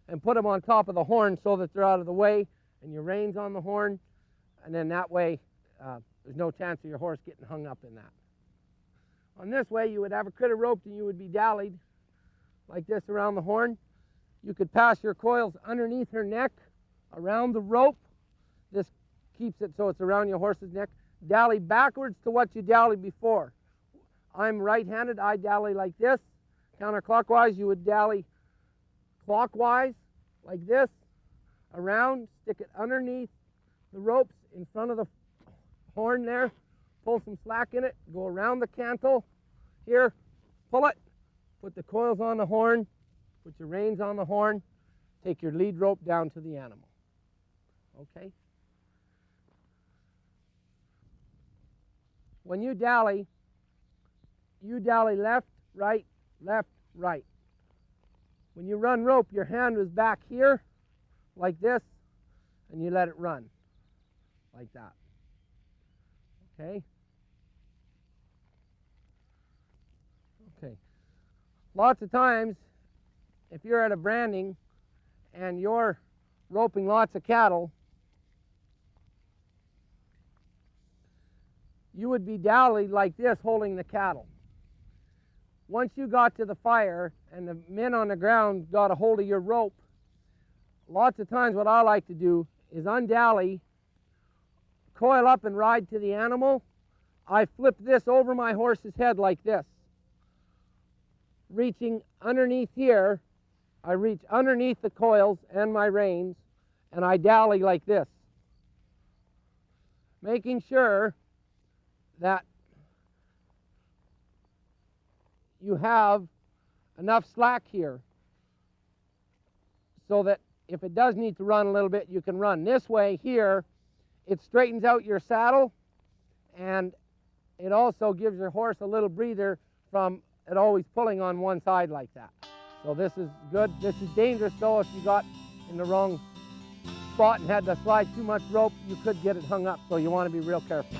and put them on top of the horn so that they're out of the way, and your reins on the horn, and then that way there's no chance of your horse getting hung up in that. On this way, you would have a critter roped and you would be dallied like this around the horn. You could pass your coils underneath her neck, around the rope. This keeps it so it's around your horse's neck. Dally backwards to what you dallied before. I'm right-handed, I dally like this. Counterclockwise, you would dally clockwise, like this, around, stick it underneath the ropes in front of the horn there, pull some slack in it, go around the cantle, here, pull it, put the coils on the horn, put your reins on the horn, take your lead rope down to the animal. Okay? When you dally left, right, left, right. When you run rope, your hand is back here, like this, and you let it run, like that. Okay? Okay. Lots of times, if you're at a branding and you're roping lots of cattle, you would be dallied like this, holding the cattle. Once you got to the fire and the men on the ground got a hold of your rope, lots of times what I like to do is undally, coil up and ride to the animal. I flip this over my horse's head like this. Reaching underneath here, I reach underneath the coils and my reins, and I dally like this. Making sure that you have enough slack here so that if it does need to run a little bit, you can run. This way here, it straightens out your saddle, and it also gives your horse a little breather from it always pulling on one side like that. So this is good. This is dangerous though. If you got in the wrong spot and had to slide too much rope, you could get it hung up, so you want to be real careful.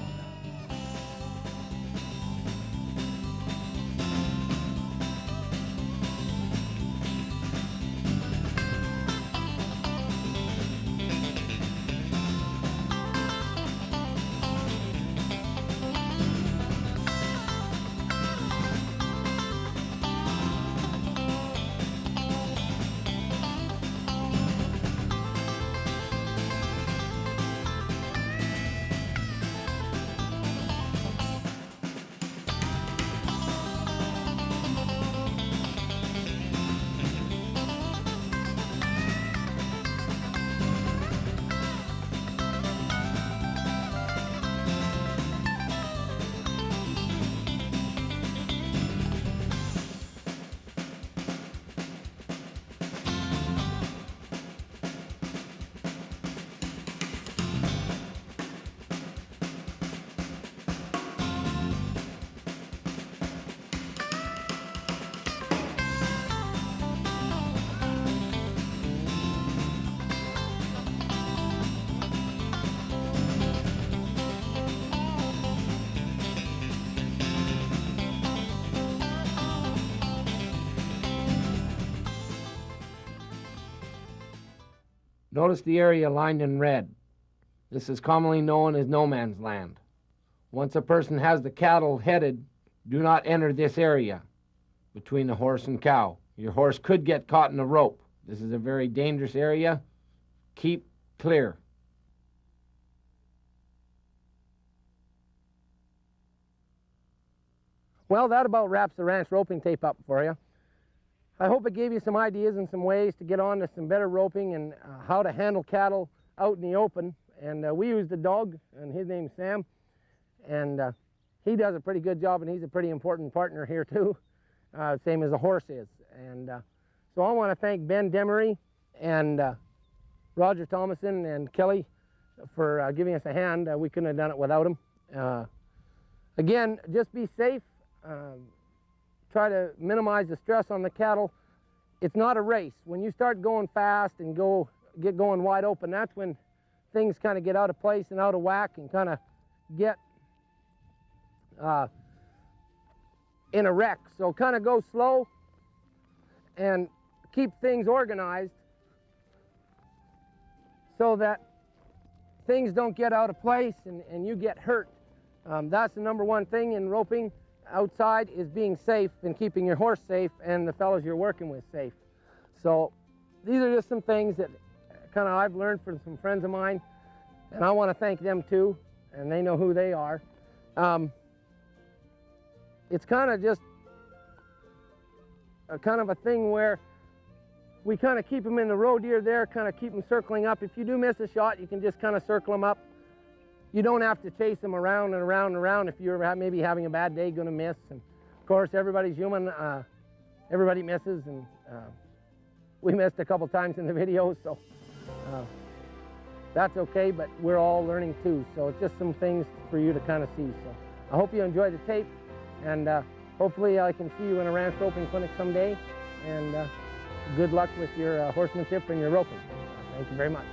Notice the area lined in red. This is commonly known as no man's land. Once a person has the cattle headed, do not enter this area between the horse and cow. Your horse could get caught in a rope. This is a very dangerous area. Keep clear. Well, that about wraps the ranch roping tape up for you. I hope it gave you some ideas and some ways to get on to some better roping and how to handle cattle out in the open. And we used a dog, and his name's Sam, and he does a pretty good job, and he's a pretty important partner here too, same as a horse is. And so I want to thank Ben Demery and Roger Thomason and Kelly for giving us a hand. We couldn't have done it without them. Again, just be safe. Try to minimize the stress on the cattle. It's not a race. When you start going fast and get going wide open, that's when things kind of get out of place and out of whack and kind of get in a wreck. So kind of go slow and keep things organized so that things don't get out of place and you get hurt. That's the number one thing in roping. outside is being safe and keeping your horse safe and the fellows you're working with safe. So these are just some things that kind of I've learned from some friends of mine, and I want to thank them too, and they know who they are. It's kind of just a thing where we kind of keep them in the roe deer there, kind of keep them circling up. If you do miss a shot, you can just kind of circle them up. You don't have to chase them around and around and around if you're maybe having a bad day, going to miss. And of course, everybody's human. Everybody misses, and we missed a couple times in the video, so that's okay, but we're all learning too. So it's just some things for you to kind of see. So I hope you enjoy the tape, and hopefully I can see you in a ranch roping clinic someday. And good luck with your horsemanship and your roping. Thank you very much.